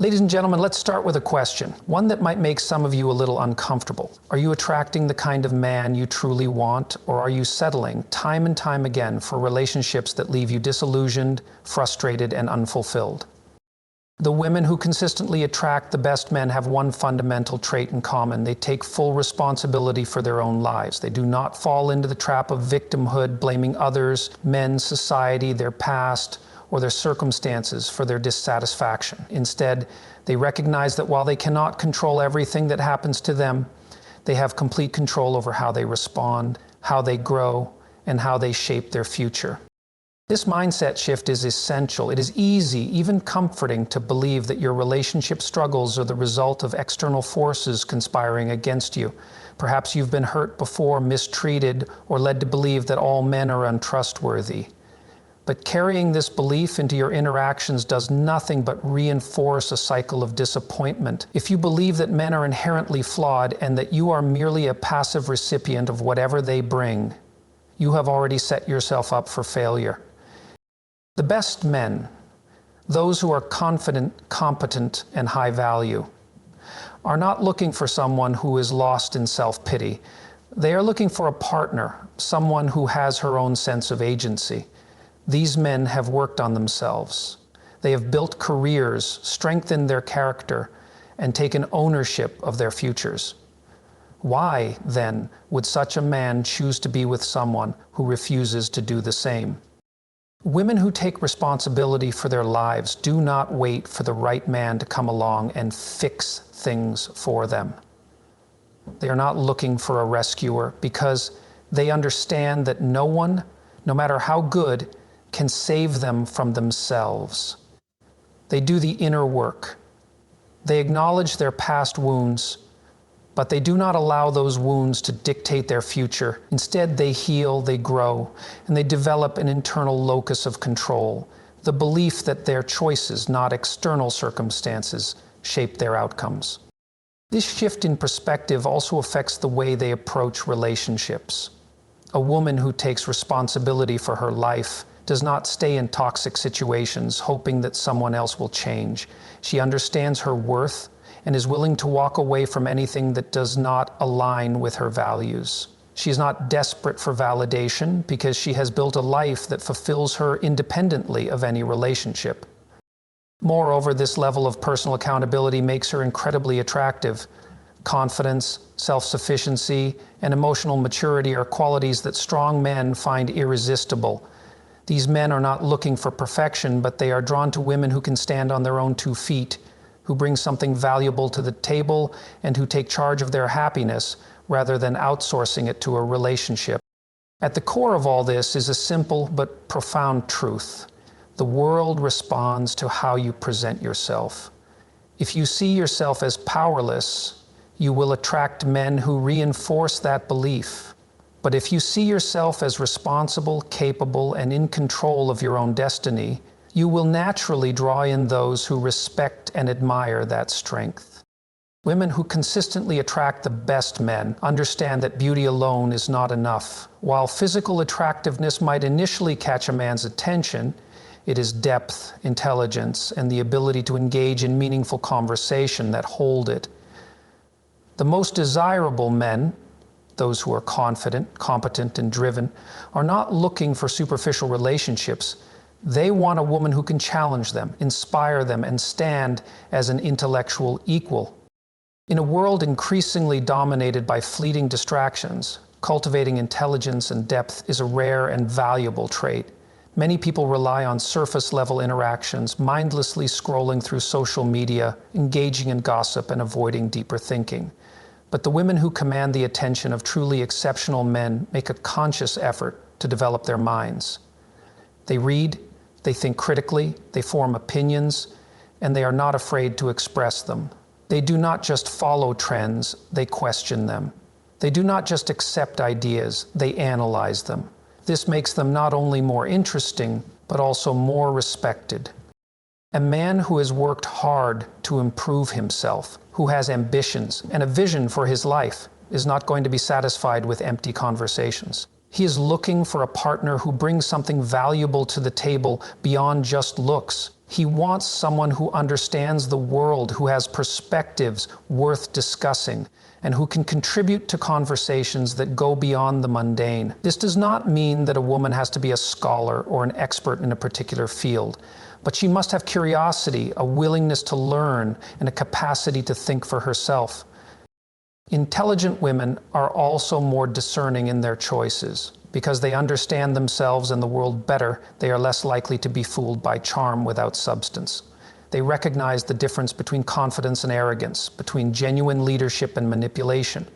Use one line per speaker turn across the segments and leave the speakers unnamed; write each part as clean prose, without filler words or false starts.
Ladies and gentlemen, let's start with a question, one that might make some of you a little uncomfortable. Are you attracting the kind of man you truly want, or are you settling time and time again for relationships that leave you disillusioned, frustrated, and unfulfilled? The women who consistently attract the best men have one fundamental trait in common. They take full responsibility for their own lives. They do not fall into the trap of victimhood, blaming others, men, society, their past, or their circumstances for their dissatisfaction. Instead, they recognize that while they cannot control everything that happens to them, they have complete control over how they respond, how they grow, and how they shape their future. This mindset shift is essential. It is easy, even comforting, to believe that your relationship struggles are the result of external forces conspiring against you. Perhaps you've been hurt before, mistreated, or led to believe that all men are untrustworthy. But carrying this belief into your interactions does nothing but reinforce a cycle of disappointment. If you believe that men are inherently flawed and that you are merely a passive recipient of whatever they bring, you have already set yourself up for failure. The best men, those who are confident, competent, and high value, are not looking for someone who is lost in self-pity. They are looking for a partner, someone who has her own sense of agency. These men have worked on themselves. They have built careers, strengthened their character, and taken ownership of their futures. Why, then, would such a man choose to be with someone who refuses to do the same? Women who take responsibility for their lives do not wait for the right man to come along and fix things for them. They are not looking for a rescuer because they understand that no one, no matter how good, can save them from themselves. They do the inner work. They acknowledge their past wounds, but they do not allow those wounds to dictate their future. Instead, they heal, they grow, and they develop an internal locus of control, the belief that their choices, not external circumstances, shape their outcomes. This shift in perspective also affects the way they approach relationships. A woman who takes responsibility for her life does not stay in toxic situations hoping that someone else will change. She understands her worth and is willing to walk away from anything that does not align with her values. She is not desperate for validation because she has built a life that fulfills her independently of any relationship. Moreover, this level of personal accountability makes her incredibly attractive. Confidence, self-sufficiency, and emotional maturity are qualities that strong men find irresistible. These men are not looking for perfection, but they are drawn to women who can stand on their own 2 feet, who bring something valuable to the table, and who take charge of their happiness rather than outsourcing it to a relationship. At the core of all this is a simple but profound truth. The world responds to how you present yourself. If you see yourself as powerless, you will attract men who reinforce that belief. But if you see yourself as responsible, capable, and in control of your own destiny, you will naturally draw in those who respect and admire that strength. Women who consistently attract the best men understand that beauty alone is not enough. While physical attractiveness might initially catch a man's attention, it is depth, intelligence, and the ability to engage in meaningful conversation that hold it. The most desirable men, those who are confident, competent, and driven, are not looking for superficial relationships. They want a woman who can challenge them, inspire them, and stand as an intellectual equal. In a world increasingly dominated by fleeting distractions, cultivating intelligence and depth is a rare and valuable trait. Many people rely on surface-level interactions, mindlessly scrolling through social media, engaging in gossip, and avoiding deeper thinking. But the women who command the attention of truly exceptional men make a conscious effort to develop their minds. They read, they think critically, they form opinions, and they are not afraid to express them. They do not just follow trends, they question them. They do not just accept ideas, they analyze them. This makes them not only more interesting, but also more respected. A man who has worked hard to improve himself, who has ambitions and a vision for his life, is not going to be satisfied with empty conversations. He is looking for a partner who brings something valuable to the table beyond just looks. He wants someone who understands the world, who has perspectives worth discussing, and who can contribute to conversations that go beyond the mundane. This does not mean that a woman has to be a scholar or an expert in a particular field, but she must have curiosity, a willingness to learn, and a capacity to think for herself. Intelligent women are also more discerning in their choices. Because they understand themselves and the world better, they are less likely to be fooled by charm without substance. They recognize the difference between confidence and arrogance, between genuine leadership and manipulation.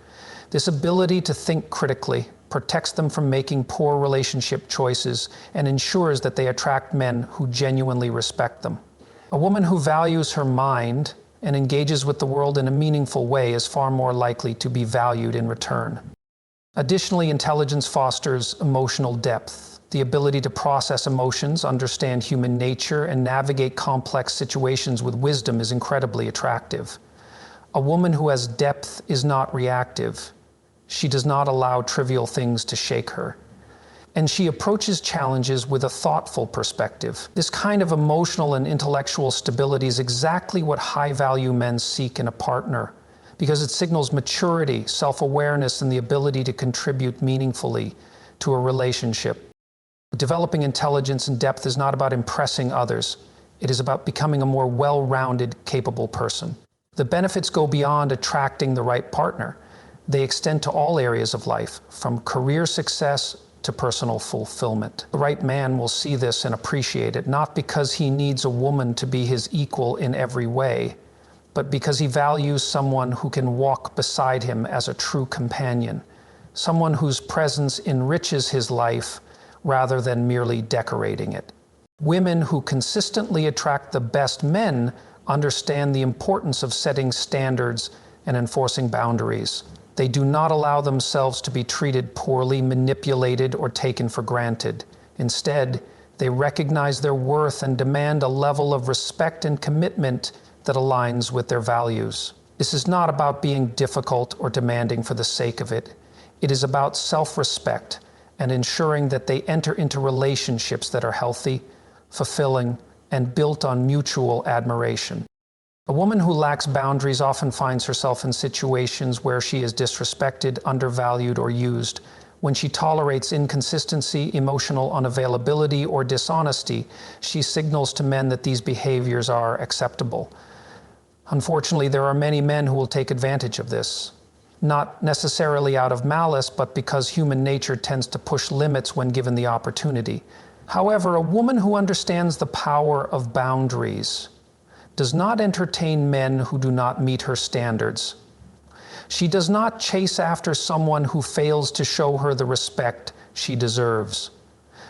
This ability to think critically protects them from making poor relationship choices and ensures that they attract men who genuinely respect them. A woman who values her mind and engages with the world in a meaningful way is far more likely to be valued in return. Additionally, intelligence fosters emotional depth. The ability to process emotions, understand human nature, and navigate complex situations with wisdom is incredibly attractive. A woman who has depth is not reactive. She does not allow trivial things to shake her. And she approaches challenges with a thoughtful perspective. This kind of emotional and intellectual stability is exactly what high-value men seek in a partner, because it signals maturity, self-awareness, and the ability to contribute meaningfully to a relationship. Developing intelligence and depth is not about impressing others. It is about becoming a more well-rounded, capable person. The benefits go beyond attracting the right partner. They extend to all areas of life, from career success to personal fulfillment. The right man will see this and appreciate it, not because he needs a woman to be his equal in every way, but because he values someone who can walk beside him as a true companion, someone whose presence enriches his life rather than merely decorating it. Women who consistently attract the best men understand the importance of setting standards and enforcing boundaries. They do not allow themselves to be treated poorly, manipulated, or taken for granted. Instead, they recognize their worth and demand a level of respect and commitment that aligns with their values. This is not about being difficult or demanding for the sake of it. It is about self-respect and ensuring that they enter into relationships that are healthy, fulfilling, and built on mutual admiration. A woman who lacks boundaries often finds herself in situations where she is disrespected, undervalued, or used. When she tolerates inconsistency, emotional unavailability, or dishonesty, she signals to men that these behaviors are acceptable. Unfortunately, there are many men who will take advantage of this, not necessarily out of malice, but because human nature tends to push limits when given the opportunity. However, a woman who understands the power of boundaries does not entertain men who do not meet her standards. She does not chase after someone who fails to show her the respect she deserves.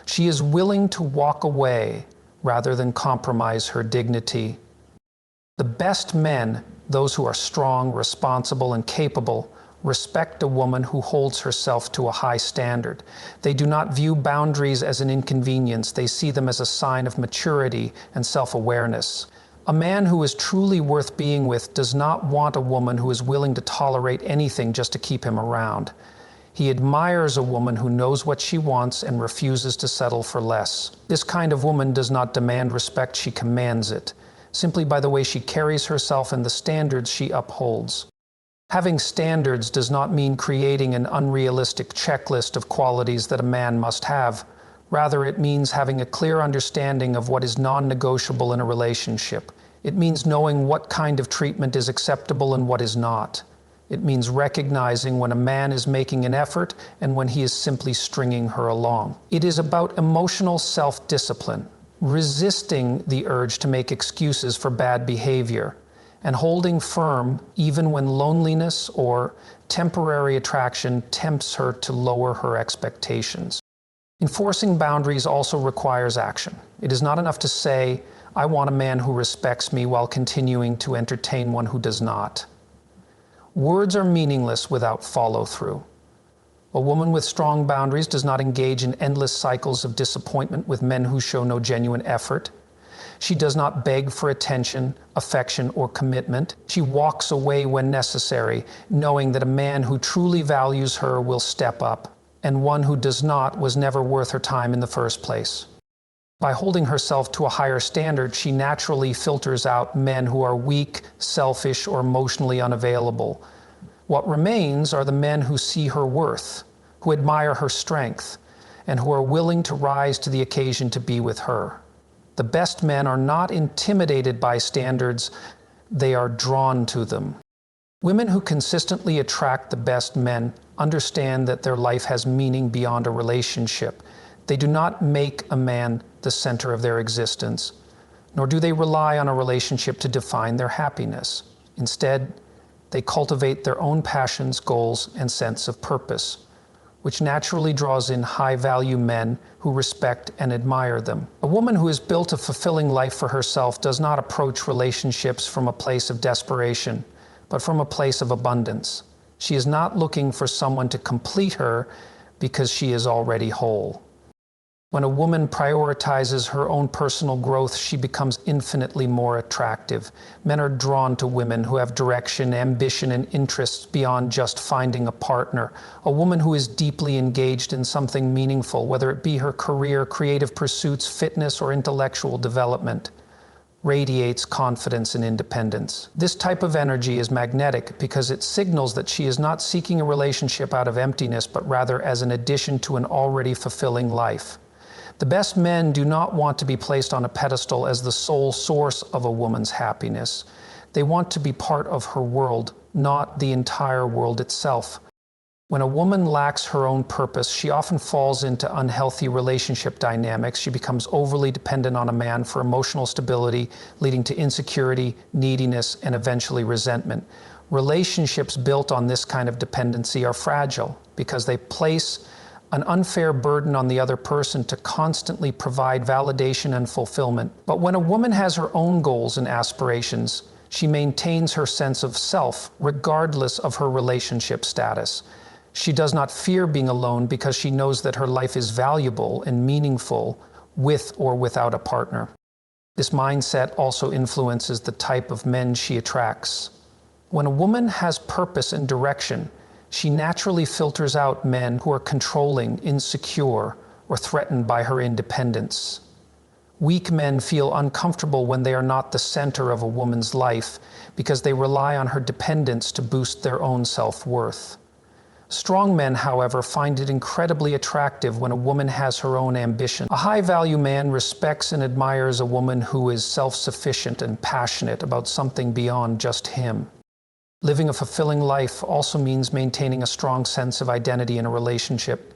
She is willing to walk away rather than compromise her dignity. The best men, those who are strong, responsible, and capable, respect a woman who holds herself to a high standard. They do not view boundaries as an inconvenience. They see them as a sign of maturity and self-awareness. A man who is truly worth being with does not want a woman who is willing to tolerate anything just to keep him around. He admires a woman who knows what she wants and refuses to settle for less. This kind of woman does not demand respect, she commands it, simply by the way she carries herself and the standards she upholds. Having standards does not mean creating an unrealistic checklist of qualities that a man must have. Rather, it means having a clear understanding of what is non-negotiable in a relationship. It means knowing what kind of treatment is acceptable and what is not. It means recognizing when a man is making an effort and when he is simply stringing her along. It is about emotional self-discipline, resisting the urge to make excuses for bad behavior, and holding firm even when loneliness or temporary attraction tempts her to lower her expectations. Enforcing boundaries also requires action. It is not enough to say, "I want a man who respects me," while continuing to entertain one who does not. Words are meaningless without follow-through. A woman with strong boundaries does not engage in endless cycles of disappointment with men who show no genuine effort. She does not beg for attention, affection, or commitment. She walks away when necessary, knowing that a man who truly values her will step up, and one who does not was never worth her time in the first place. By holding herself to a higher standard, she naturally filters out men who are weak, selfish, or emotionally unavailable. What remains are the men who see her worth, who admire her strength, and who are willing to rise to the occasion to be with her. The best men are not intimidated by standards, they are drawn to them. Women who consistently attract the best men understand that their life has meaning beyond a relationship. They do not make a man the center of their existence, nor do they rely on a relationship to define their happiness. Instead, they cultivate their own passions, goals, and sense of purpose, which naturally draws in high-value men who respect and admire them. A woman who has built a fulfilling life for herself does not approach relationships from a place of desperation, but from a place of abundance. She is not looking for someone to complete her because she is already whole. When a woman prioritizes her own personal growth, she becomes infinitely more attractive. Men are drawn to women who have direction, ambition, and interests beyond just finding a partner. A woman who is deeply engaged in something meaningful, whether it be her career, creative pursuits, fitness, or intellectual development, radiates confidence and independence. This type of energy is magnetic because it signals that she is not seeking a relationship out of emptiness, but rather as an addition to an already fulfilling life. The best men do not want to be placed on a pedestal as the sole source of a woman's happiness. They want to be part of her world, not the entire world itself. When a woman lacks her own purpose, she often falls into unhealthy relationship dynamics. She becomes overly dependent on a man for emotional stability, leading to insecurity, neediness, and eventually resentment. Relationships built on this kind of dependency are fragile because they place an unfair burden on the other person to constantly provide validation and fulfillment. But when a woman has her own goals and aspirations, she maintains her sense of self regardless of her relationship status. She does not fear being alone because she knows that her life is valuable and meaningful with or without a partner. This mindset also influences the type of men she attracts. When a woman has purpose and direction, she naturally filters out men who are controlling, insecure, or threatened by her independence. Weak men feel uncomfortable when they are not the center of a woman's life because they rely on her dependence to boost their own self-worth. Strong men, however, find it incredibly attractive when a woman has her own ambition. A high-value man respects and admires a woman who is self-sufficient and passionate about something beyond just him. Living a fulfilling life also means maintaining a strong sense of identity in a relationship.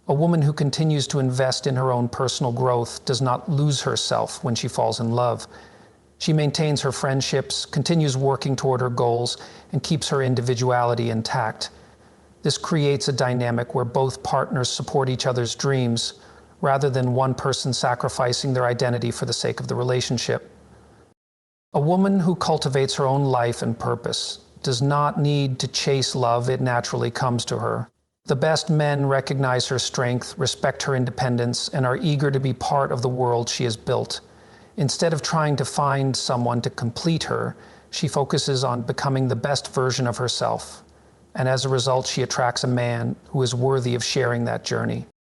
A woman who continues to invest in her own personal growth does not lose herself when she falls in love. She maintains her friendships, continues working toward her goals, and keeps her individuality intact. This creates a dynamic where both partners support each other's dreams, rather than one person sacrificing their identity for the sake of the relationship. A woman who cultivates her own life and purpose does not need to chase love, it naturally comes to her. The best men recognize her strength, respect her independence, and are eager to be part of the world she has built. Instead of trying to find someone to complete her, she focuses on becoming the best version of herself. And as a result, she attracts a man who is worthy of sharing that journey.